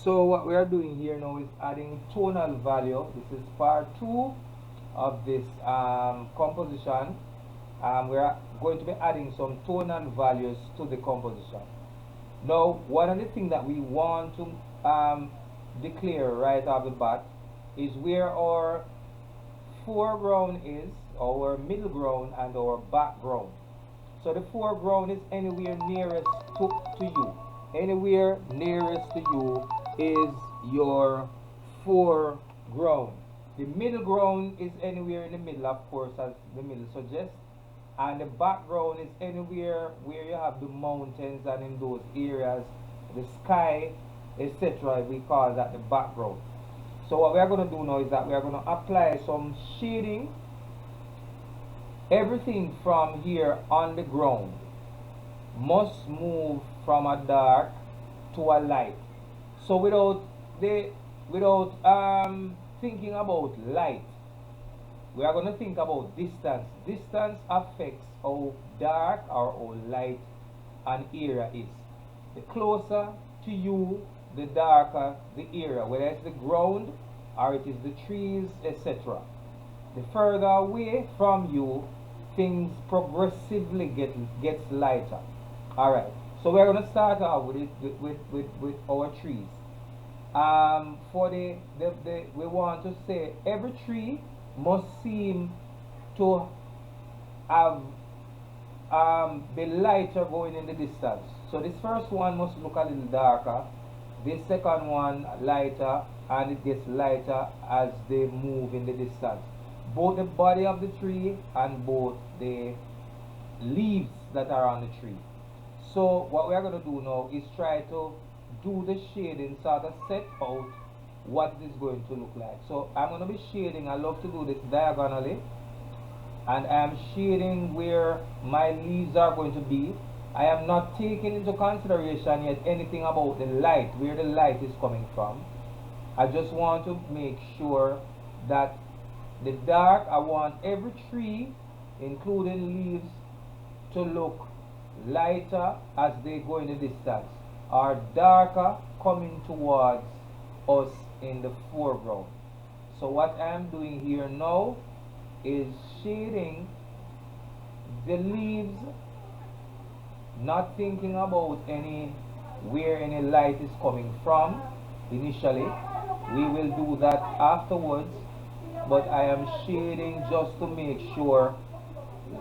So what we are doing here now is adding tonal value. This is part 2 of this composition. We are going to be adding some tonal values to the composition. Now, one of the things that we want to declare right off the bat is where our foreground is, our middle ground, and our background. So the foreground is anywhere nearest to you. Anywhere nearest to you is your foreground. The middle ground is anywhere in the middle, of course, as the middle suggests. And the background is anywhere where you have the mountains and in those areas, the sky, etc. We call that the background. So what we are going to do now is that we are going to apply some shading. Everything from here on the ground must move from a dark to a light. So without thinking about light, we are going to think about distance. Distance affects how dark or how light an area is. The closer to you, the darker the area, whether it's the ground or it is the trees, etc. The further away from you, things progressively gets lighter. Alright, so we're going to start out with our trees. We want to say every tree must seem to have be lighter going in the distance. So this first one must look a little darker, this second one lighter, and it gets lighter as they move in the distance. Both the body of the tree and both the leaves that are on the tree. So what we are going to do now is try to do the shading, sort of set out what it is going to look like. So I'm going to be shading. I love to do this diagonally, and I am shading where my leaves are going to be. I am not taking into consideration yet anything about the light, where the light is coming from. I just want to make sure that the dark, I want every tree, including leaves, to look lighter as they go in the distance, or darker coming towards us in the foreground. So what I am doing here now is shading the leaves, not thinking about where any light is coming from initially. We will do that afterwards, but I am shading just to make sure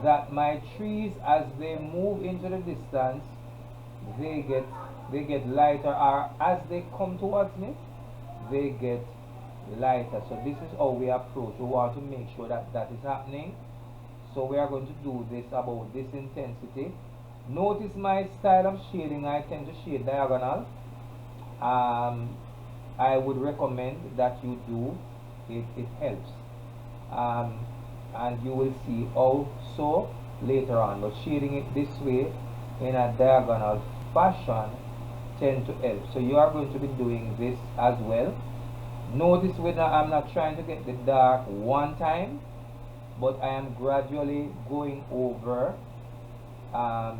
that my trees, as they move into the distance, they get lighter, or as they come towards me, they get lighter. So this is how we approach. We want to make sure that that is happening. So we are going to do this about this intensity. Notice my style of shading. I tend to shade diagonal. I would recommend that you do it. It helps. And you will see also later on, but shading it this way in a diagonal fashion tend to help. So you are going to be doing this as well. Notice I'm not trying to get the dark one time, but I am gradually going over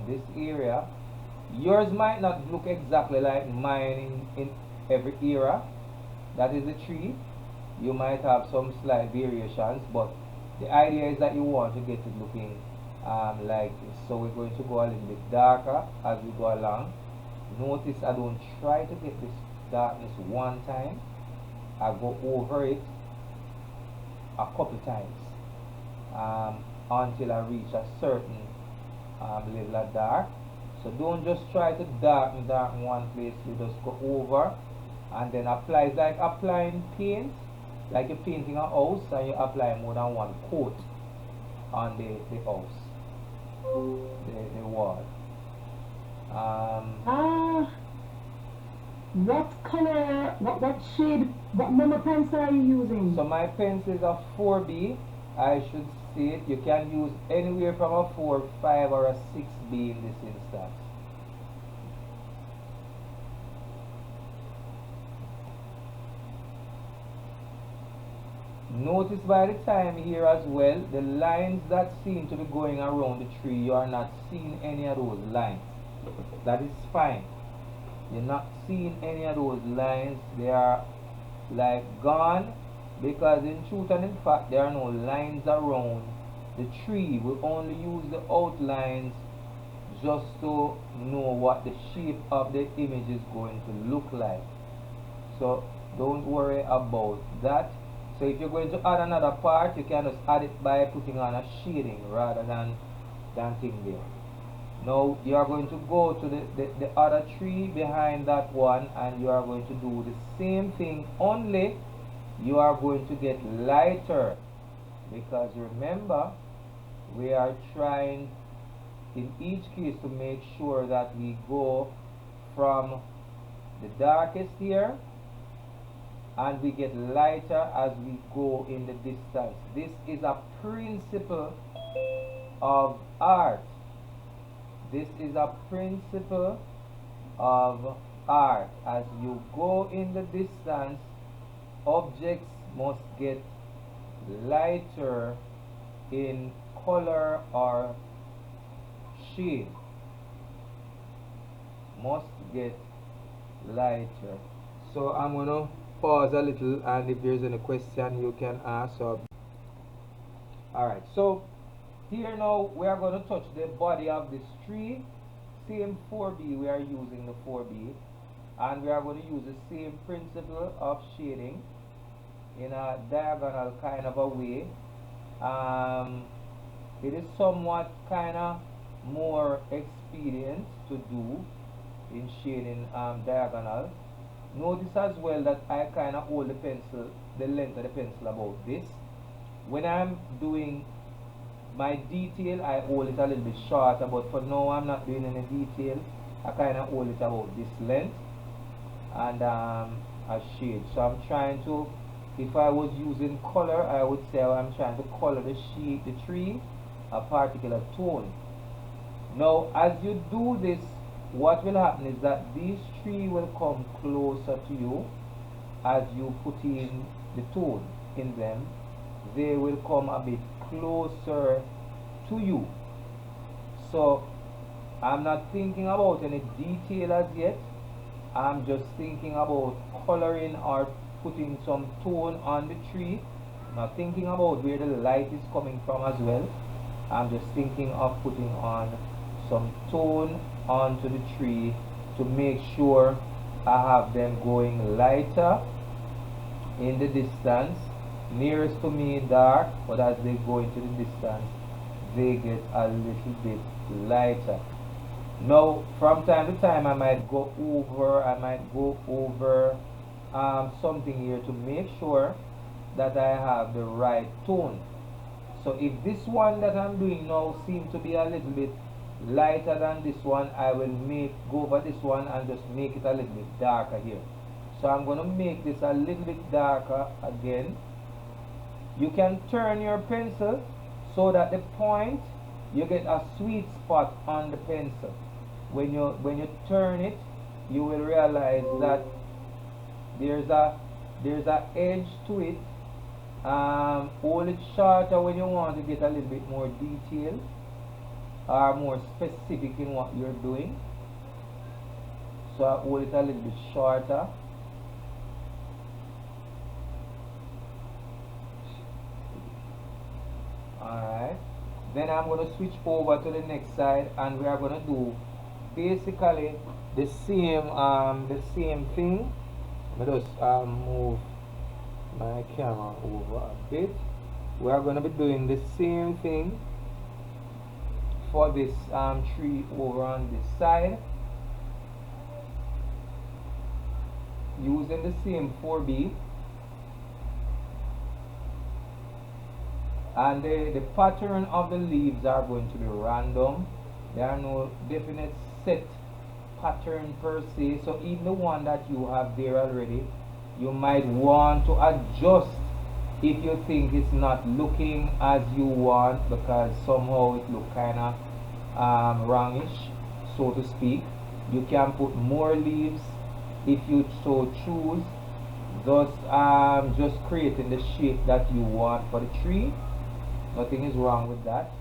this area. Yours might not look exactly like mine in every area. That is the tree. You might have some slight variations, but the idea is that you want to get it looking like this. So we're going to go a little bit darker as we go along. Notice I don't try to get this darkness one time. I go over it a couple times until I reach a certain level of dark. So don't just try to darken one place. You just go over and then apply. It's like applying paint, like you're painting a house and you apply more than one coat on the house, the wall. What color, what shade, what number pencil are you using? So my pencil is a 4B. I should see it. You can use anywhere from a 4, 5 or a 6B in this instance. Notice by the time here as well, the lines that seem to be going around the tree, you are not seeing any of those lines. That is fine. You're not seeing any of those lines. They are like gone, because in truth and in fact there are no lines around the tree. We only use the outlines just to know what the shape of the image is going to look like. So don't worry about that. So if you're going to add another part, you can just add it by putting on a shading rather than thing there. Now you are going to go to the other tree behind that one, and you are going to do the same thing, only you are going to get lighter, because remember, we are trying in each case to make sure that we go from the darkest here and we get lighter as we go in the distance. This is a principle of art. This is a principle of art. As you go in the distance, objects must get lighter in color or shade. Must get lighter. So I'm gonna pause a little, and if there's any question you can ask. Alright, so here now we are going to touch the body of this tree. Same 4B, we are using the 4B, and we are going to use the same principle of shading in a diagonal kind of a way. It is somewhat kind of more expedient to do in shading diagonal. Notice as well that I kind of hold the pencil, the length of the pencil about this. When I'm doing my detail, I hold it a little bit shorter, but for now I'm not doing any detail. I kind of hold it about this length and a shade. So I'm trying to, if I was using color, I would say I'm trying to color the tree a particular tone. Now as you do this, what will happen is that these trees will come closer to you as you put in the tone in them. They will come a bit closer to you. So I'm not thinking about any detail as yet. I'm just thinking about coloring or putting some tone on the tree. I'm not thinking about where the light is coming from as well. I'm just thinking of putting on some tone onto the tree to make sure I have them going lighter in the distance. Nearest to me dark, but as they go into the distance they get a little bit lighter. Now from time to time I might go over something here to make sure that I have the right tone. So if this one that I'm doing now seems to be a little bit lighter than this one, I will go over this one and just make it a little bit darker here. So I'm going to make this a little bit darker again. You can turn your pencil so that the point, you get a sweet spot on the pencil. When you turn it, you will realize that there's a edge to it. Hold it shorter when you want to get a little bit more detail or more specific in what you're doing. So I hold it a little bit shorter. Alright, then I'm going to switch over to the next side, and we are going to do basically the same thing. Let me just move my camera over a bit. We are going to be doing the same thing for this tree over on this side, using the same 4B. And the pattern of the leaves are going to be random. There are no definite set pattern per se. So even the one that you have there already, you might want to adjust if you think it's not looking as you want, because somehow it look kind of wrongish, so to speak. You can put more leaves if you so choose, thus just creating the shape that you want for the tree. Nothing is wrong with that.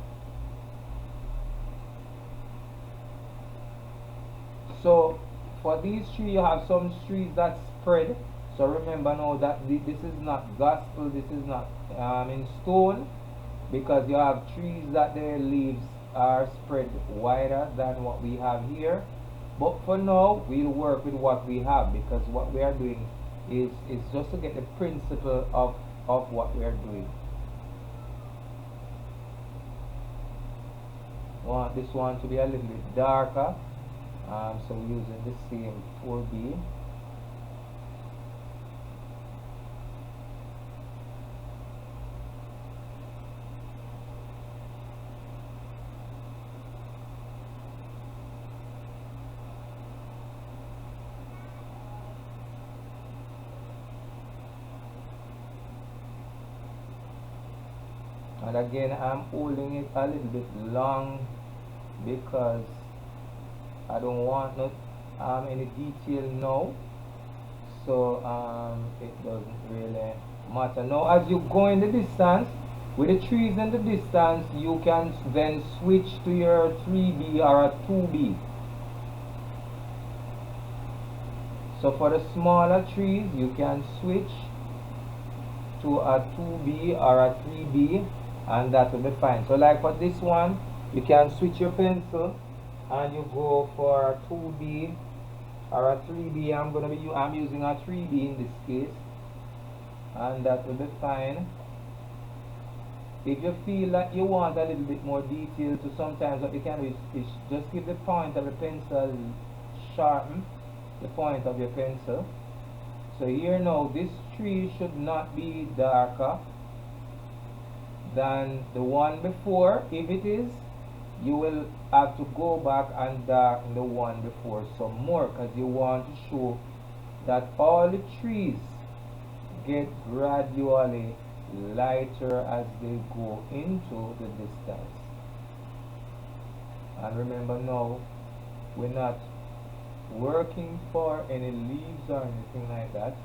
So for these trees, you have some trees that spread. So remember now that this is not gospel, this is not in stone, because you have trees that their leaves are spread wider than what we have here. But for now, we'll work with what we have, because what we are doing is just to get the principle of what we are doing. Want this one to be a little bit darker, so we're using the same 4B. And again, I'm holding it a little bit long because I don't want any detail now, so it doesn't really matter. Now as you go in the distance, with the trees in the distance, you can then switch to your 3B or a 2B. So for the smaller trees, you can switch to a 2B or a 3B, and that will be fine. So like for this one, you can switch your pencil and you go for a 2B or a 3B. I'm using a 3B in this case, and that will be fine. If you feel that you want a little bit more detail, so sometimes what you can do is just give the point of the pencil, sharpen the point of your pencil. So here now, this tree should not be darker than the one before. If it is, you will have to go back and darken the one before some more, because you want to show that all the trees get gradually lighter as they go into the distance. And remember now, we're not working for any leaves or anything like that.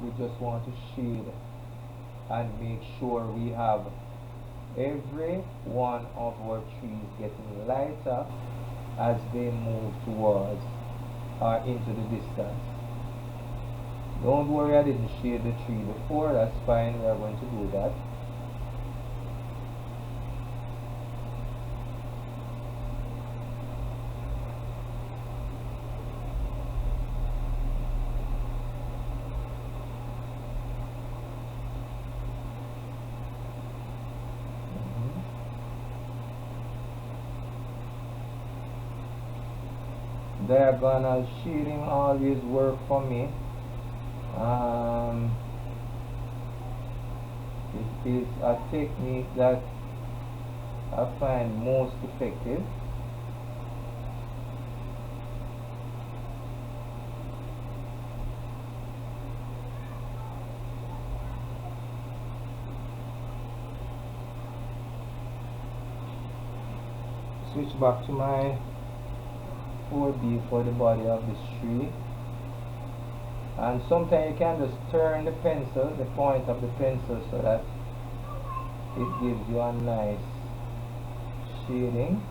We just want to shade and make sure we have every one of our trees getting lighter as they move towards or into the distance. Don't worry, I didn't shade the tree before. That's fine, we are going to do that. Diagonal shading always work for me. It is a technique that I find most effective. Switch back to my 4B for the body of this tree, and sometimes you can just turn the pencil, the point of the pencil, so that it gives you a nice shading.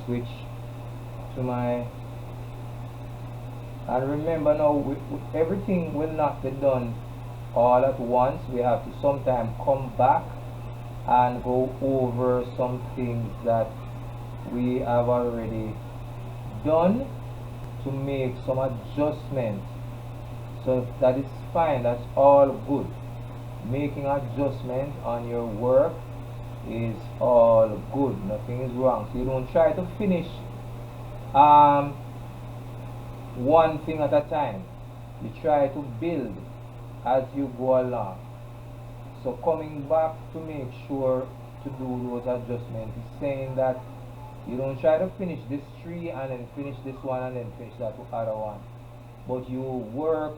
Switch to my, and remember now, everything will not be done all at once. We have to sometimes come back and go over some things that we have already done to make some adjustments. So that is fine, that's all good. Making adjustment on your work is all good, nothing is wrong. So you don't try to finish one thing at a time. You try to build as you go along. So coming back to make sure to do those adjustments is saying that you don't try to finish this tree and then finish this one and then finish that other one, but you work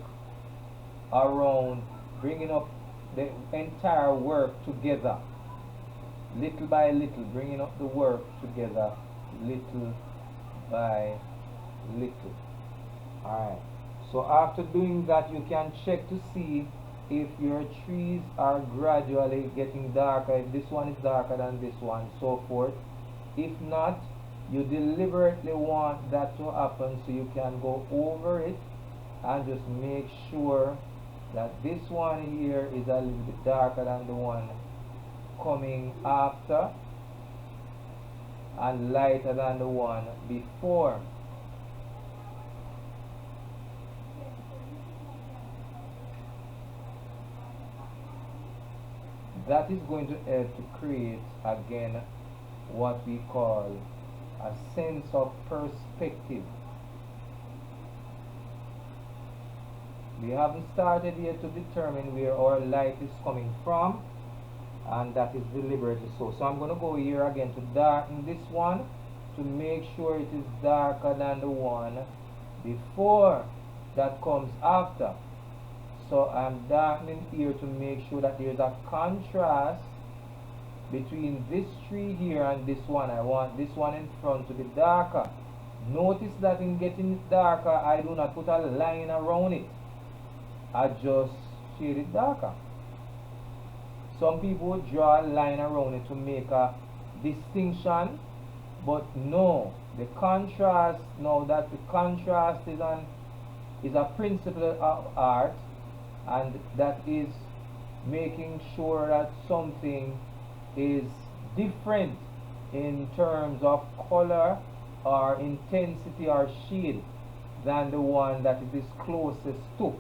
around bringing up the entire work together, little by little, bringing up the work together, little by little. Alright, so after doing that, you can check to see if your trees are gradually getting darker, if this one is darker than this one, so forth. If not, you deliberately want that to happen, so you can go over it and just make sure that this one here is a little bit darker than the one coming after and lighter than the one before. That is going to help to create again what we call a sense of perspective. We haven't started yet to determine where our light is coming from, and that is deliberately so. So I'm going to go here again to darken this one to make sure it is darker than the one before that comes after. So I'm darkening here to make sure that there's a contrast between this tree here and this one. I want this one in front to be darker. Notice that in getting it darker, I do not put a line around it. I just shade it darker. Some people would draw a line around it to make a distinction, but no, the contrast, now that the contrast is a principle of art, and that is making sure that something is different in terms of color or intensity or shade than the one that it is closest to.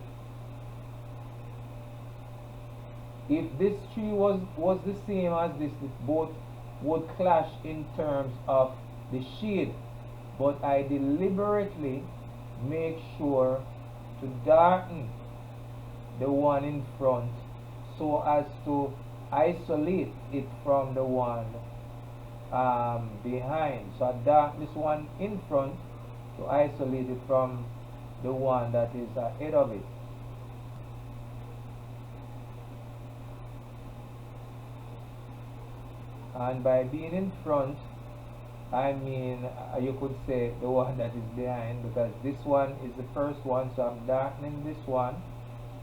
If this tree was the same as this, both would clash in terms of the shade, but I deliberately make sure to darken the one in front so as to isolate it from the one behind. So I darken this one in front to isolate it from the one that is ahead of it. And by being in front, I mean you could say the one that is behind, because this one is the first one, so I'm darkening this one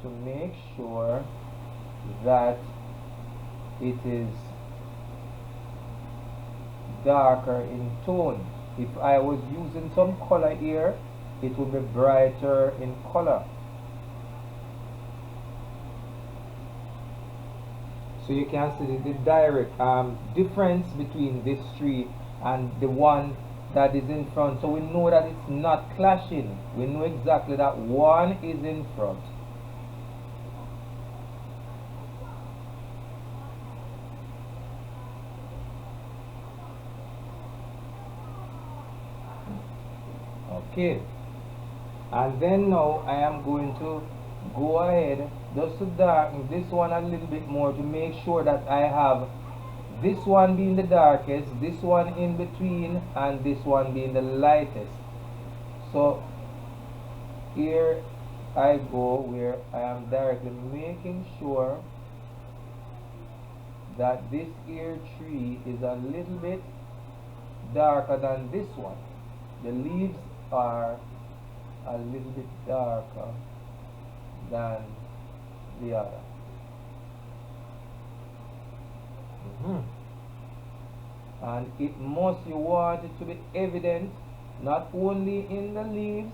to make sure that it is darker in tone. If I was using some color here, it would be brighter in color. So you can see the direct difference between this tree and the one that is in front. So we know that it's not clashing. We know exactly that one is in front. Okay, and then now I am going to go ahead just to darken this one a little bit more to make sure that I have this one being the darkest, this one in between, and this one being the lightest. So here I go where I am directly making sure that this ear tree is a little bit darker than this one. The leaves are a little bit darker than the other. And it must, you want it to be evident not only in the leaves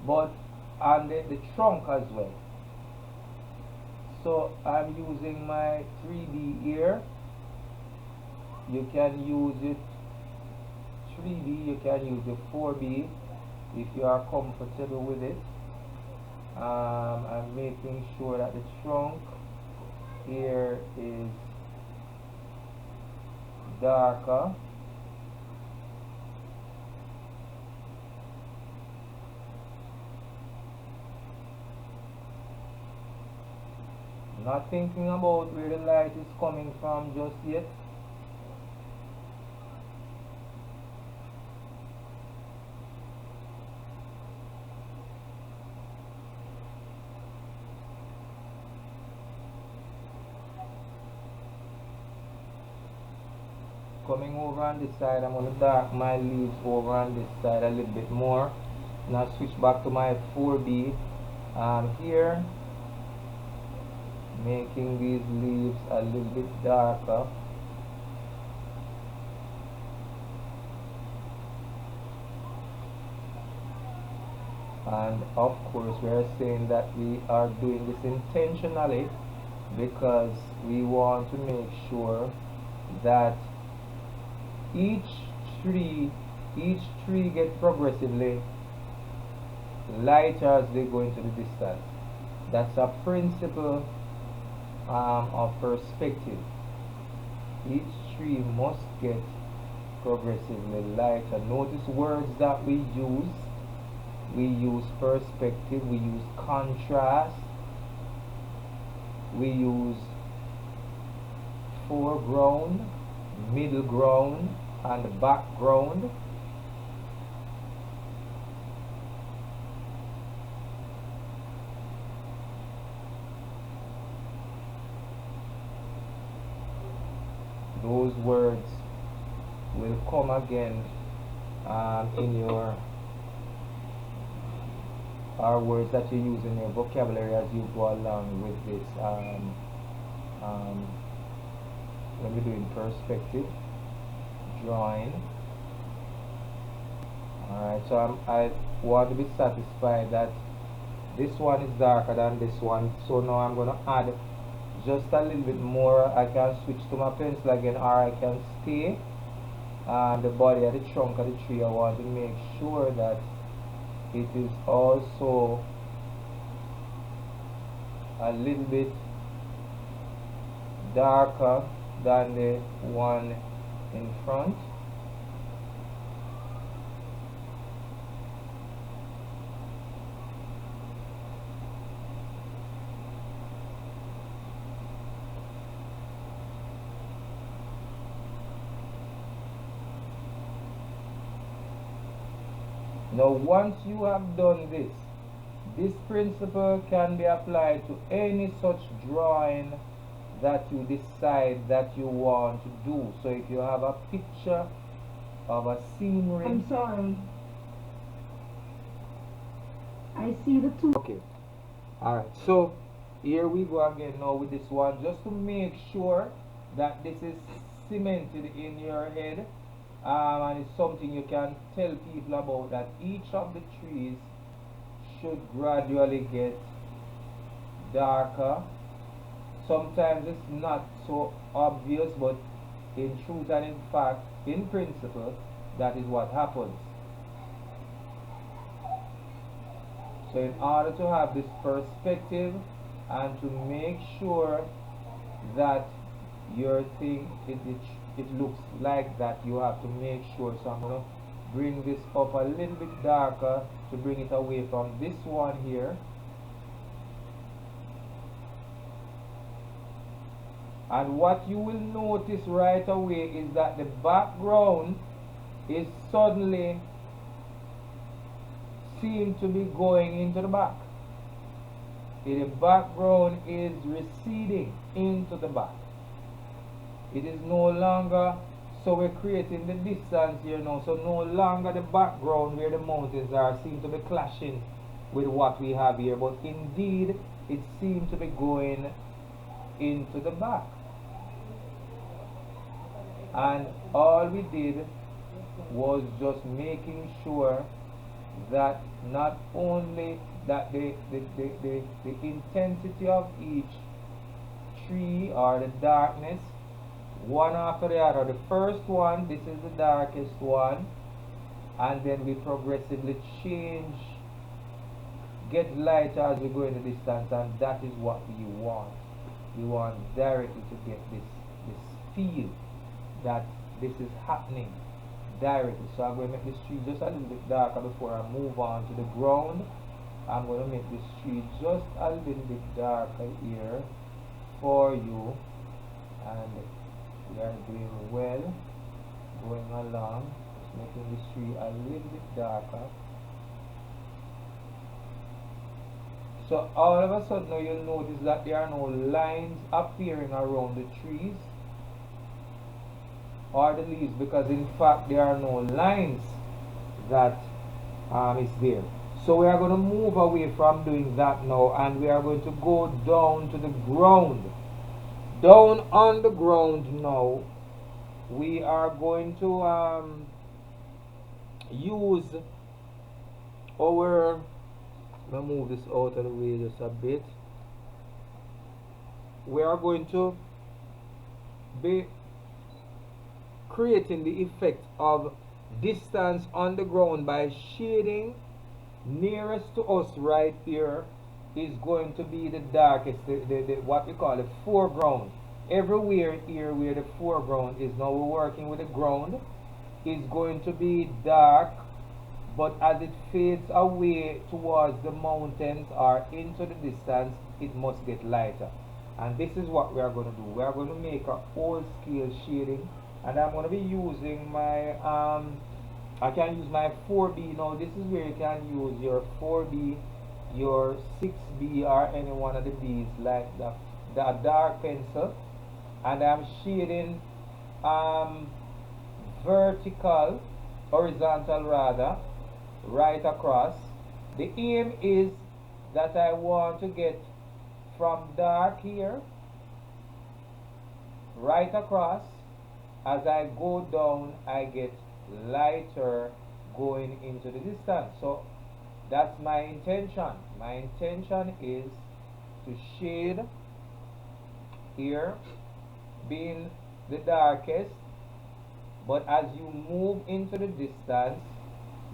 but on the trunk as well. So I'm using my 3B here. You can use it 3B, you can use the 4B if you are comfortable with it. I'm making sure that the trunk here is darker. Not thinking about where the light is coming from just yet. Coming over on this side, I'm going to dark my leaves over on this side a little bit more. Now switch back to my 4B here, making these leaves a little bit darker. And of course we are saying that we are doing this intentionally because we want to make sure that each tree gets progressively lighter as they go into the distance. That's a principle of perspective. Each tree must get progressively lighter. Notice words that we use. We use perspective, we use contrast, we use foreground, middle ground, and background. Those words will come again in your words that you use in your vocabulary as you go along with this when we're doing perspective drawing. Alright, so I want to be satisfied that this one is darker than this one, so now I'm going to add just a little bit more. I can switch to my pencil again, or I can stay the body of the trunk of the tree. I want to make sure that it is also a little bit darker than the one in front. Now once you have done this, this principle can be applied to any such drawing that you decide that you want to do. So if you have a picture of a scenery. I'm sorry. I see the two. Okay. Alright, so here we go again now with this one, just to make sure that this is cemented in your head. And it's something you can tell people about, that each of the trees should gradually get darker. Sometimes it's not so obvious, but in truth and in fact, in principle, that is what happens. So in order to have this perspective and to make sure that your thing it looks like that, you have to make sure. So I'm going to bring this up a little bit darker to bring it away from this one here. And what you will notice right away is that the background is suddenly seem to be going into the back. The background is receding into the back. It is no longer, so we're creating the distance here now, so no longer the background where the mountains are seem to be clashing with what we have here, but indeed it seems to be going into the back. And all we did was just making sure that not only that the intensity of each tree, or the darkness, one after the other. The first one, this is the darkest one, and then we progressively change, get lighter as we go in the distance, and that is what we want. We want directly to get this feel that this is happening directly. So I'm going to make this tree just a little bit darker before I move on to the ground. I'm going to make this tree just a little bit darker here. for you, and we are doing well, going along, just making this tree a little bit darker. So all of a sudden now you'll notice that there are no lines appearing around the trees or the leaves, because in fact there are no lines that is there. So we are going to move away from doing that now, and we are going to go down to the ground. Down on the ground now, we are going to use our, let me move this out of the way just a bit. We are going to be creating the effect of distance on the ground by shading. Nearest to us right here is going to be the darkest, the what we call the foreground. Everywhere here where the foreground is, now we're working with the ground, is going to be dark, but as it fades away towards the mountains or into the distance, it must get lighter. And this is what we are going to do. We are going to make a whole scale shading, and I'm going to be using my I can use my 4B. Now this is where you can use your 4B, your 6B, or any one of the B's, like the dark pencil. And I'm shading vertical, horizontal rather, right across. The aim is that I want to get from dark here right across. As I go down, I get lighter going into the distance. So that's my intention. My intention is to shade here being the darkest, but as you move into the distance,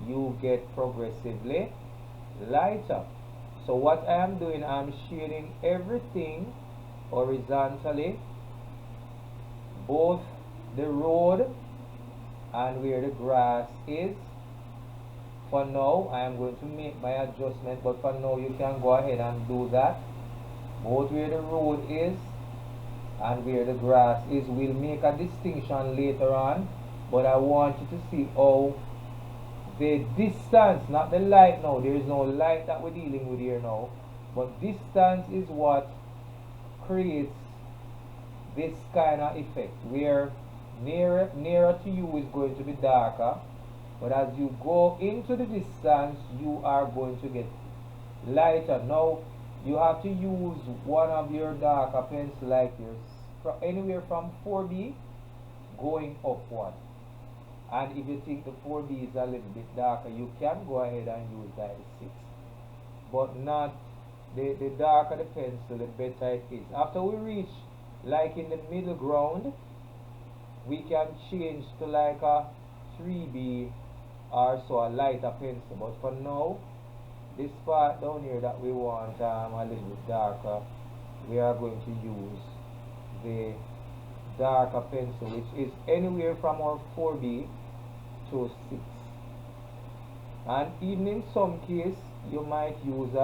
you get progressively lighter. So what I am doing, I'm shading everything horizontally, both the road and where the grass is. For now, I am going to make my adjustment, but for now you can go ahead and do that. Both where the road is and where the grass is. We'll make a distinction later on, but I want you to see how the distance, not the light now, there is no light that we're dealing with here now, but distance is what creates this kind of effect, where nearer to you is going to be darker, but as you go into the distance, you are going to get lighter. Now you have to use one of your darker pencils, like yours, anywhere from 4B going upward. And if you think the 4B is a little bit darker, you can go ahead and use like the 6, but not the darker the pencil, the better it is. After we reach like in the middle ground, we can change to like a 3B or so, a lighter pencil. But for now, this part down here that we want a little bit darker, we are going to use the darker pencil, which is anywhere from our 4B to 6. And even in some case, you might use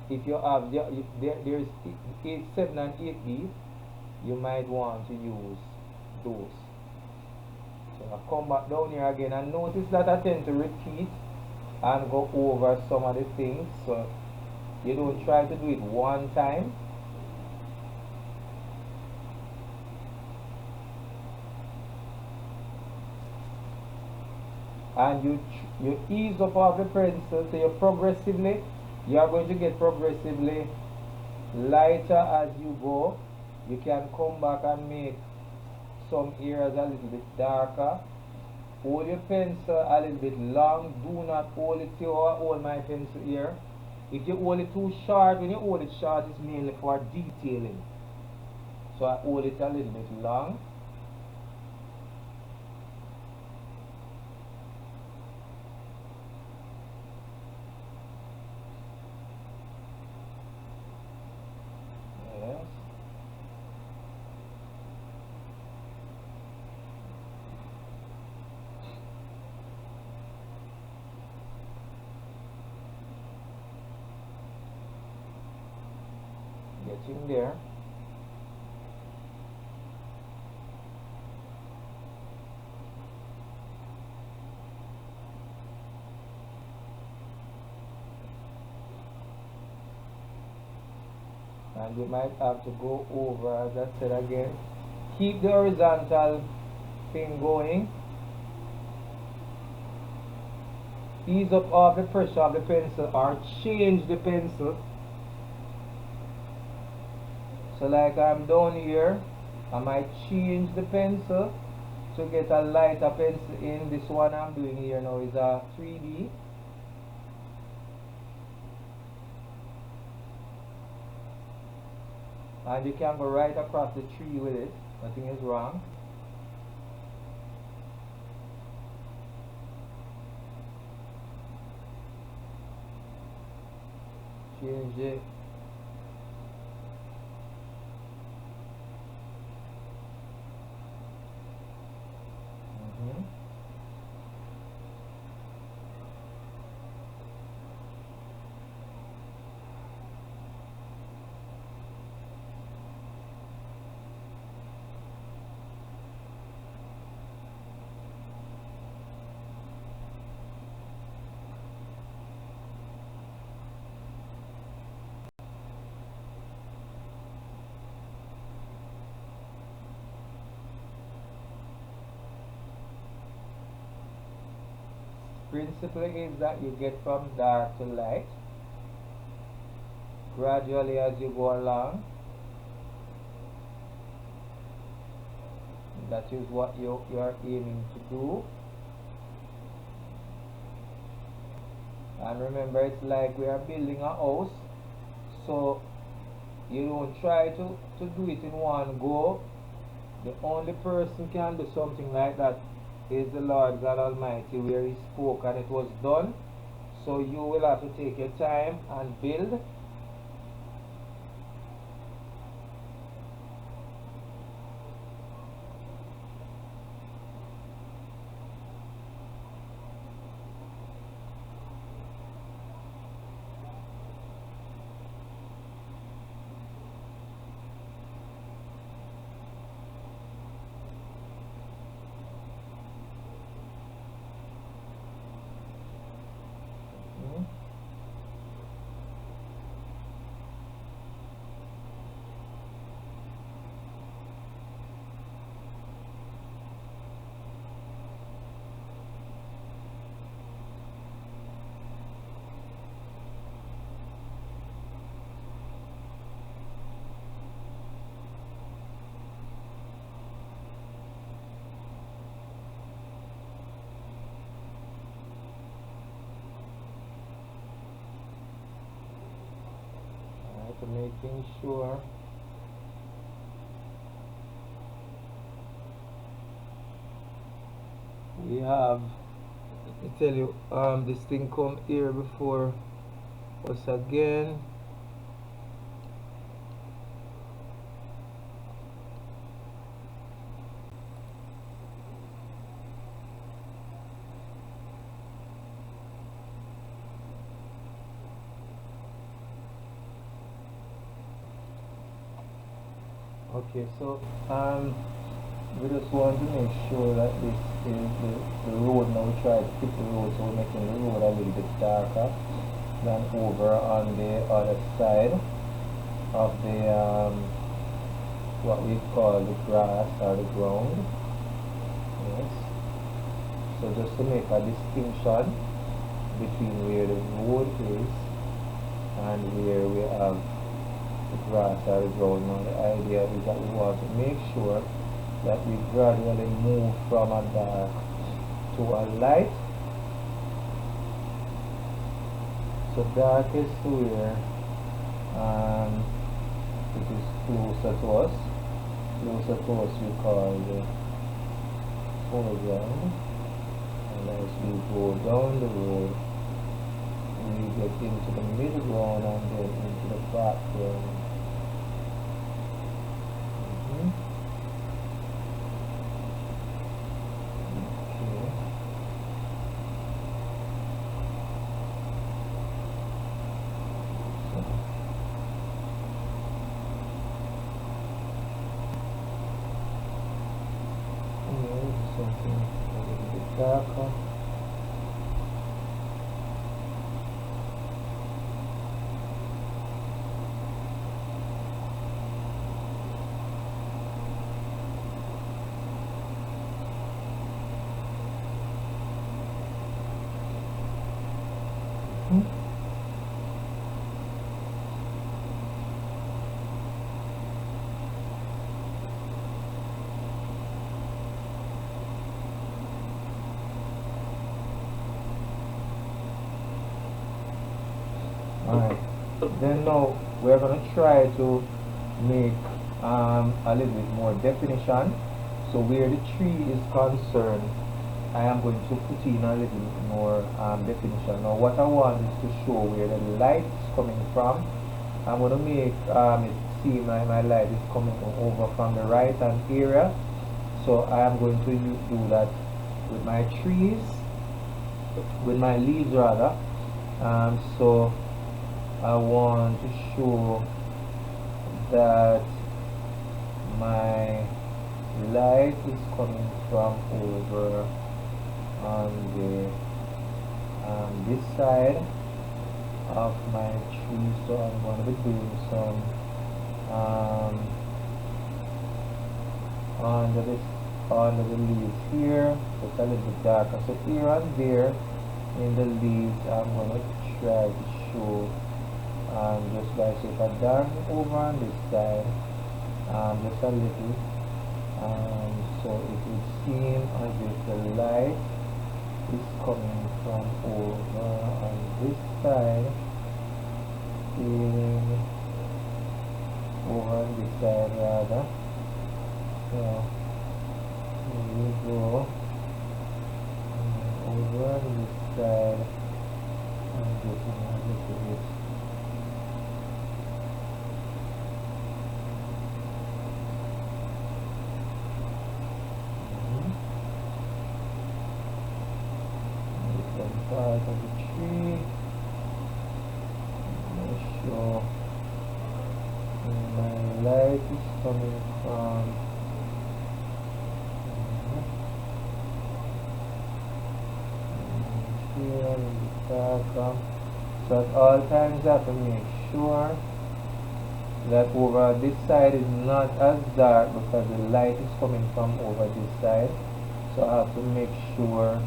if you have there's 8, 7 and 8B, you might want to use those. So I come back down here again, and notice that I tend to repeat and go over some of the things, so you don't try to do it one time. And you ease up of the pencil, so you are going to get progressively lighter as you go. You can come back and make some areas a little bit darker. Hold your pencil a little bit long. Do not hold it till I hold my pencil here. If you hold it too short, when you hold it short, it's mainly for detailing. So I hold it a little bit long. Yes. Get Anything there? And you might have to go over, as I said again, keep the horizontal thing going, ease up all the pressure of the pencil or change the pencil. So like I'm down here, I might change the pencil to get a lighter pencil in. This one I'm doing here now is a 3B. And you can go right across the tree with it, nothing is wrong. Change it. Principle is that you get from dark to light gradually as you go along. That is what you are aiming to do. And remember, it's like we are building a house, so you don't try to do it in one go. The only person can do something like that is the Lord God Almighty, where He spoke and it was done. So you will have to take your time and build. To making sure we have, let me tell you, this thing come here before us again. Okay, so we just want to make sure that this is the road. Now we try to keep the road, so we're making the road a little bit darker than over on the other side of the what we call the grass or the ground. Yes. So just to make a distinction between where the road is and where we have the grass or the ground. Now the idea is that we want to make sure that we gradually move from a dark to a light. So dark is where it is closer to us. Closer to us we call the foreground. And as we go down the road, we get into the middle ground and then into the background. darker. Alright, then now we're going to try to make a little bit more definition. So where the tree is concerned, I am going to put in a little bit more definition. Now what I want is to show where the light is coming from. I'm going to make it seem like my light is coming over from the right hand area. So I am going to do that with my trees, with my leaves rather. So I want to show that my light is coming from over on the this side of my tree. So I'm going to be doing some under the leaves here, just a little bit darker. So here and there in the leaves, I'm going to try to show just by, so if I darken over on this side just a little, so it will seem as if the light is coming from over on this side, over on this side rather. So here we go, over on this side, and getting a little bit. Part of the tree. Make sure my light is coming from here in the dark. So at all times I have to make sure that over this side is not as dark because the light is coming from over this side. So I have to make sure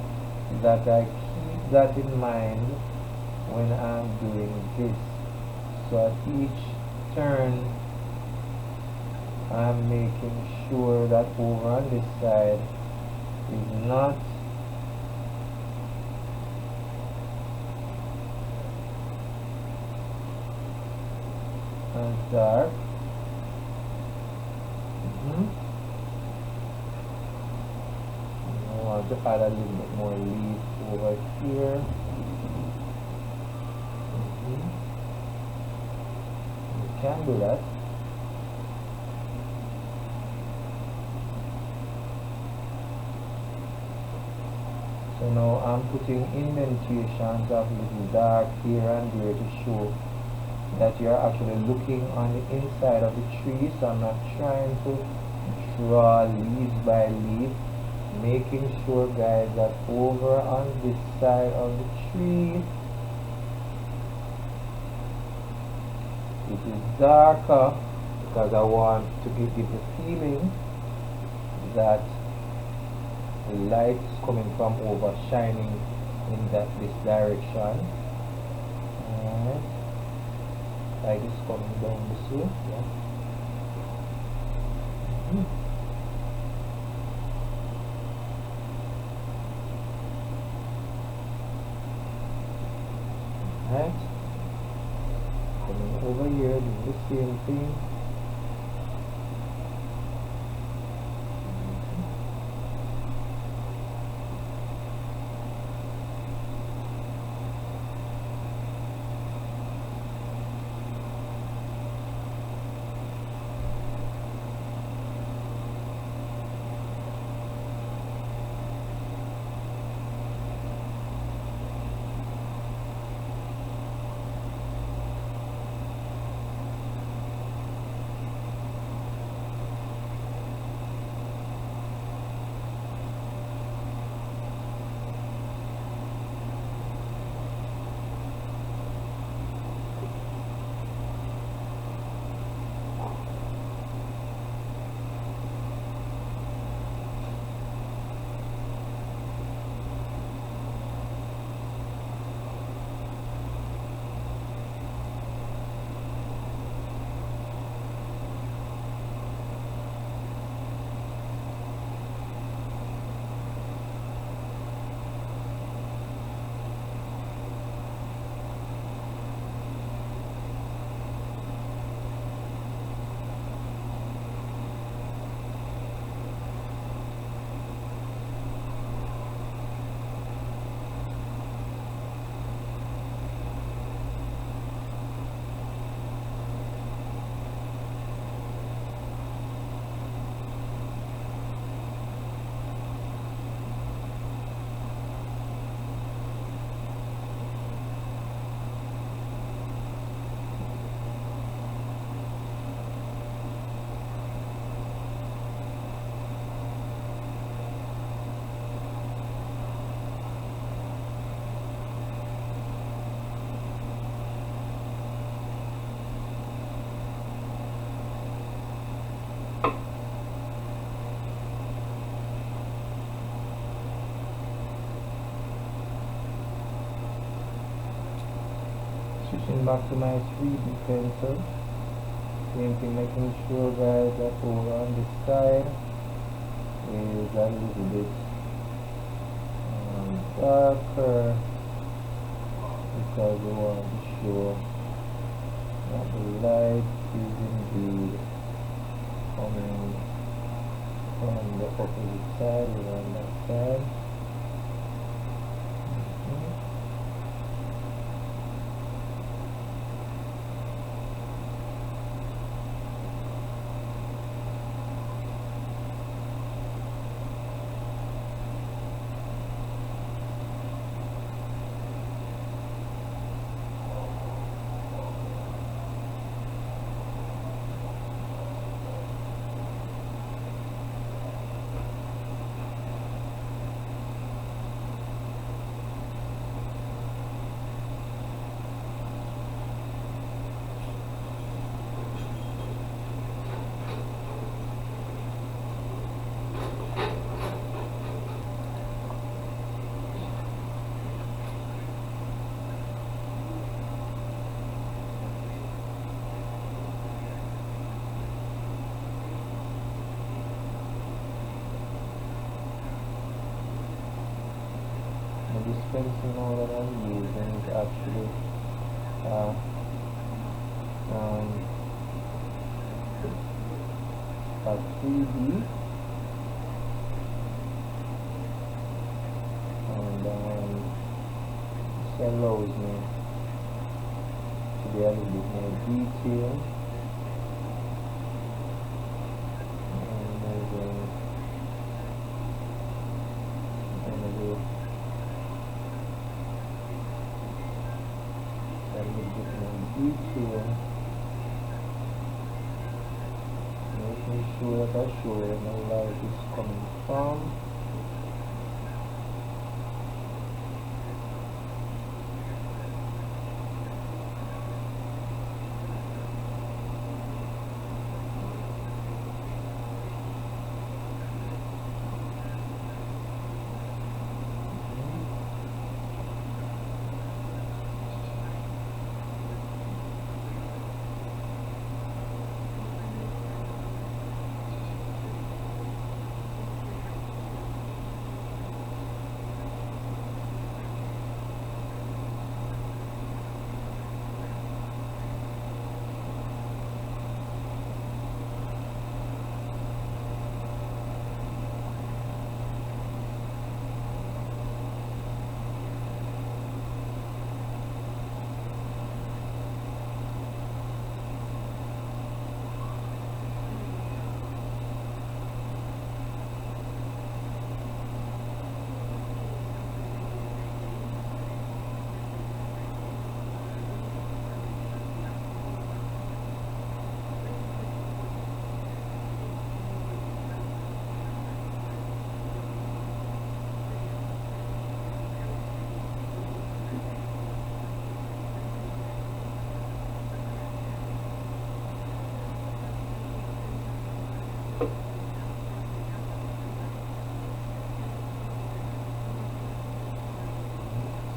that I keep that in mind when I'm doing this. So at each turn I'm making sure that over on this side is not as dark. I want to add a little bit more leaf over here. You can do that. So now I'm putting indentations of little dark here and there to show that you're actually looking on the inside of the tree. So I'm not trying to draw leaves by leaf, making sure guys that over on this side of the tree it is darker because I want to give it the feeling that the light is coming from over, shining in this direction. Alright. Light is coming down this way. Yeah. Alright. Coming over here, doing the same thing. Switching back to my 3D pencil. Same thing, making sure guys that over on this side is a little bit darker, because we want to show that the light is indeed coming from the opposite side, around that side. This pencil now that I'm using is actually a 3D, and this allows me to be a little bit more detailed and moving a little bit more detail, making sure that I show where my light is coming from.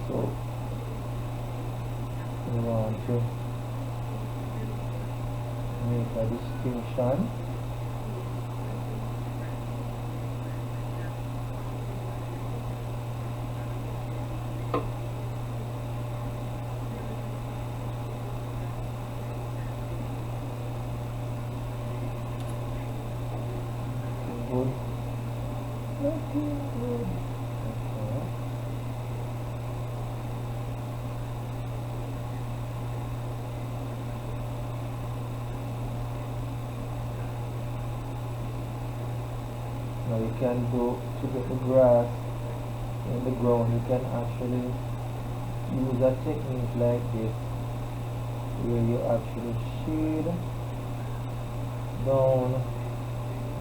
So we want to make a distinction. Good. Okay, good. Okay. Now you can go to get the grass in the ground. You can actually use a technique like this, where you actually shade down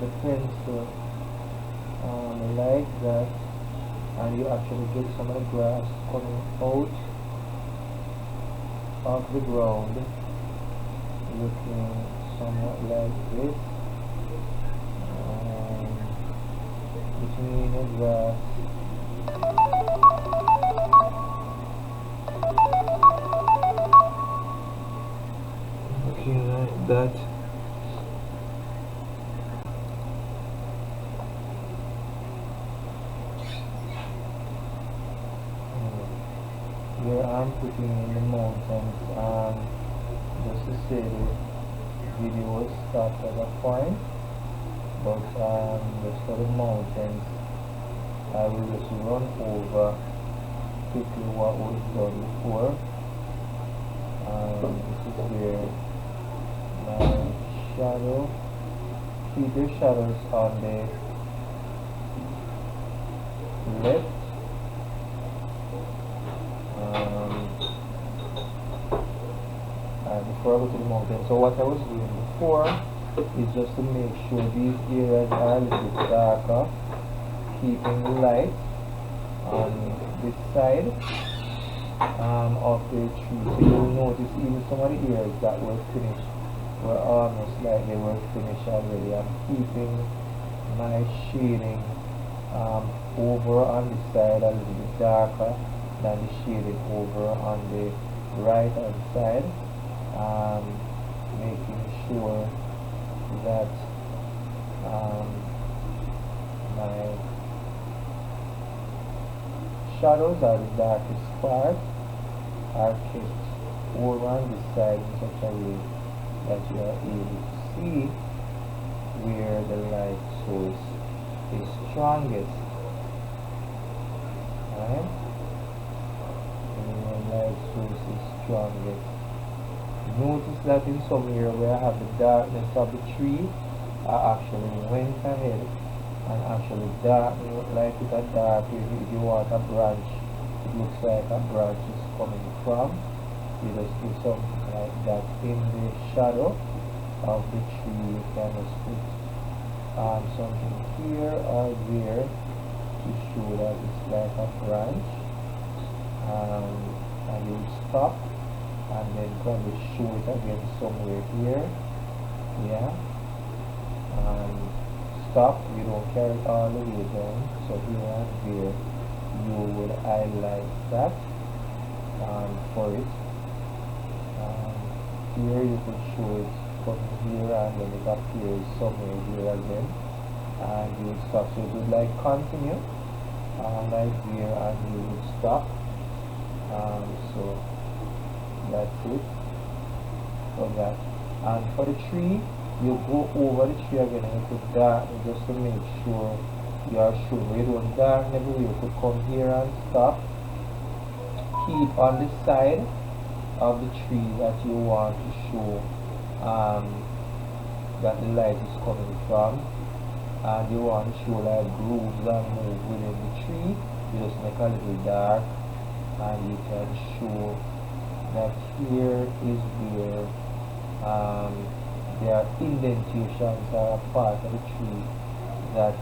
the pencil like that, and you actually get some of the grass coming out of the ground, looking somewhat like this, between the grass. something like that. Here I'm putting in the mountains, just to say the video was stopped at a point, but just for the mountains I will just run over quickly what was done before. This is where my shadow, keep your shadows on the left. Before I go to the mountain, so what I was doing before is just to make sure these areas are a little bit darker, keeping the light on this side of the tree. So you'll notice even some of the areas that were finished were almost like they were finished already. I'm keeping my shading over on this side a little bit darker than the shading over on the right hand side, making sure that my shadows are the darkest part are kept over on this side in such a way that you are able to see where the light source is strongest. Right? Where the light source is strongest. Notice that in some area where I have the darkness of the tree, I actually went ahead and actually darkened, like with a dark, if you want a branch, it looks like a branch is coming from, you just do something like that in the shadow of the tree. You can just put something here or there to show that it's like a branch, and you stop and then probably show it again somewhere here, yeah, and stop. You don't carry it all the way down, so here and there you would highlight that for it. Here you could show it from here and then it appears somewhere here again, and you would stop. So you would like continue like here and you would stop. So that's it for that. And for the tree, you go over the tree again and you could darken just to make sure you are sure. You don't darken everywhere. You could come here and stop. Keep on the side of the tree that you want to show that the light is coming from, and you want to show like grooves and move within the tree. You just make a little dark, and you can show that here is where there are indentations are a part of the tree that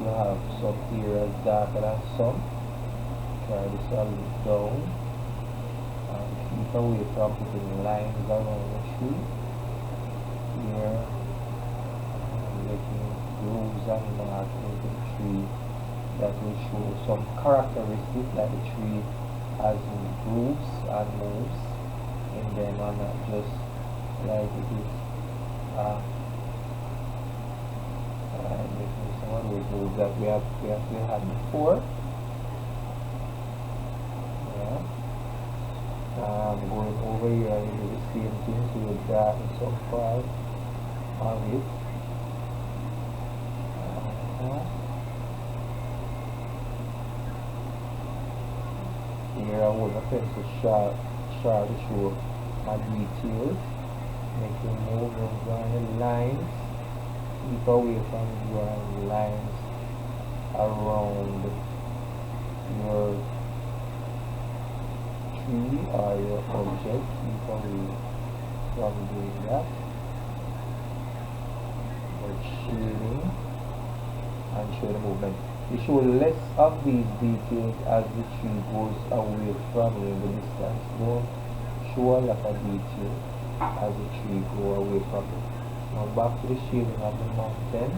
you have some areas darker than some. Try this a little down and keep away from putting lines around the tree here, making grooves and marks into the tree that will show some characteristics that the tree has grooves and moves in them, and not just like it is making some of those moves that we had before. Yeah. Going over here and you do the same thing, so you darken some part on it. Here I hold my pencil sharp to show my details, making movements, drawing lines. Keep away from drawing lines around your tree or your object. Keep away from doing that. But shading and show the movement. You show less of these details as the tree goes away from you in the distance. Don't show a lot of detail as the tree goes away from you. Now back to the shading of the mountain.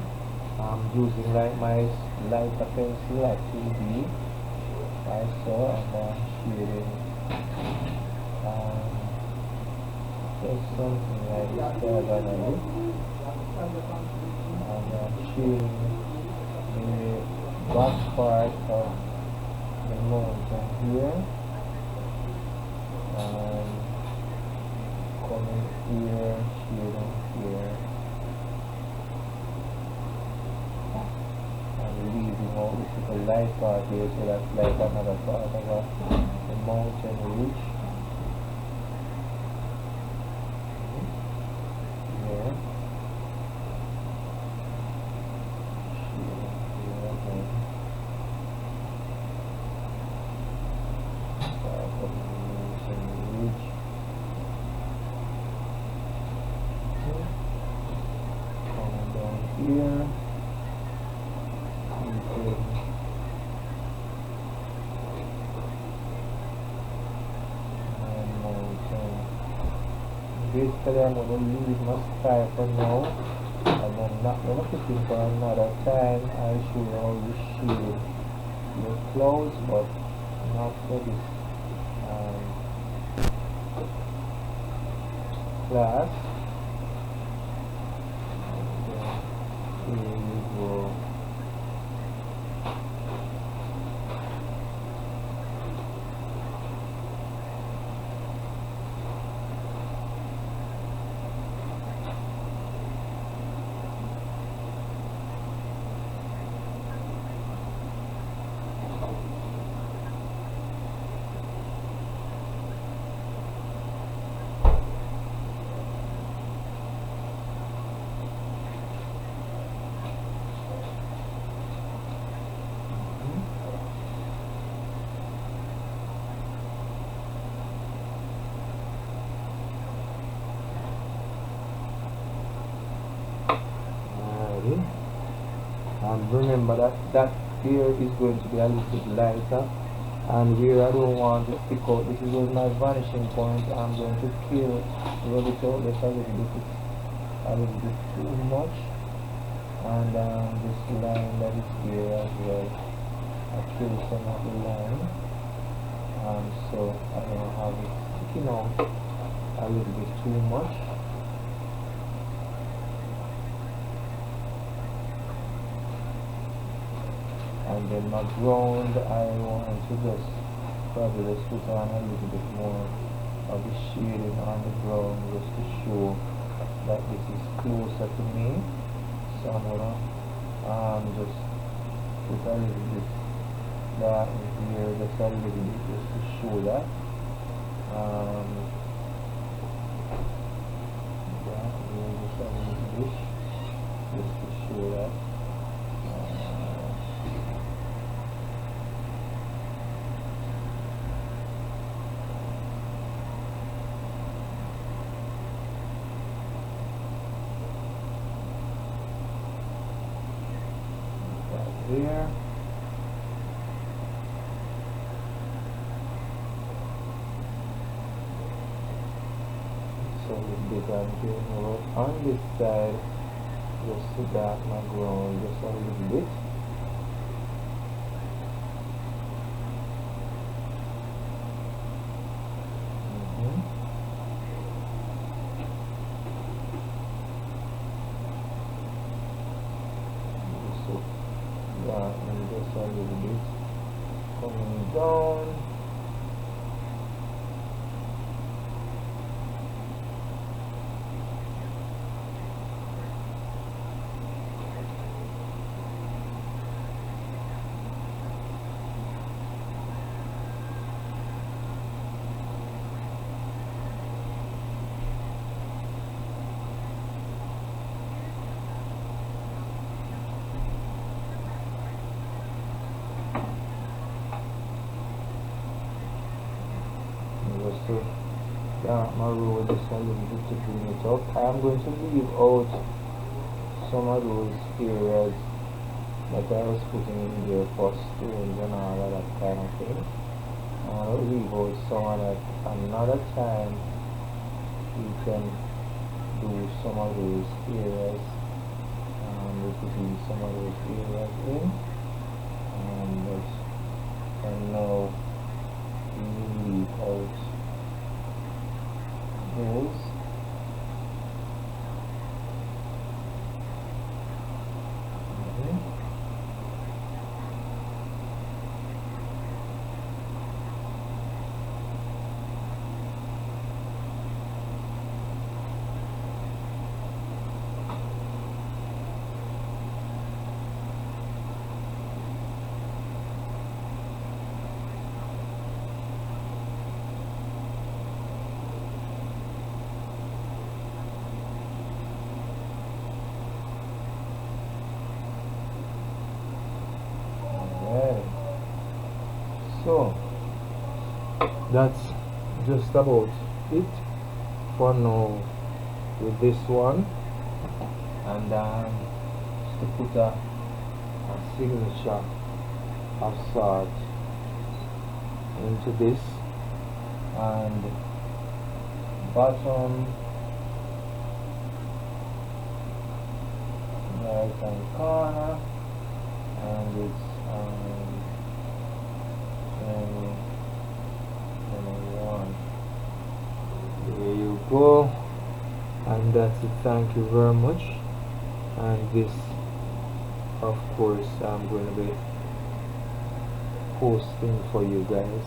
I'm using like my lighter pencil like 2B, like so, and I'm shading just something like this diagonally, and shading the back part of the mountain here, and coming here, shading here, and leaving out this little light part here, so that's like another part of the mountain ridge. Here. Coming down here, keeping and mountain. Basically, I'm going to leave my sky for now, and I'm not going to put it for another time. I'll show you how you shade your clouds, but not for this class. And here you go. Alrighty. And remember that here is going to be a little bit lighter, and here I don't want to stick out. This is going my vanishing point. I'm going to kill, rub it out just a little bit. It's a little bit too much, and this line that is here as well, I kill some of the line, so I don't have it sticking out a little bit too much. And then my ground, I want to just probably just put on a little bit more of the shading on the ground, just to show that this is closer to me. So I'm gonna just put a little bit that in here, just a little bit, just to show that. That here, just a little bit, just to show that. There. So we did that here on this side, just to dark my ground just a little bit. And just a little bit coming down. So my road just a little bit to bring it up. I'm going to leave out some of those areas that I was putting in there for stones and all of that kind of thing. I'll leave out some of that. Another time you can do some of those areas, and we put in some of those areas in, but for now we leave out those. So that's just about it for now with this one, and just to put a signature of salt into this, and bottom right hand corner, and it's 21. There you go, and that's it. Thank you very much. And this, of course, I'm going to be posting for you guys.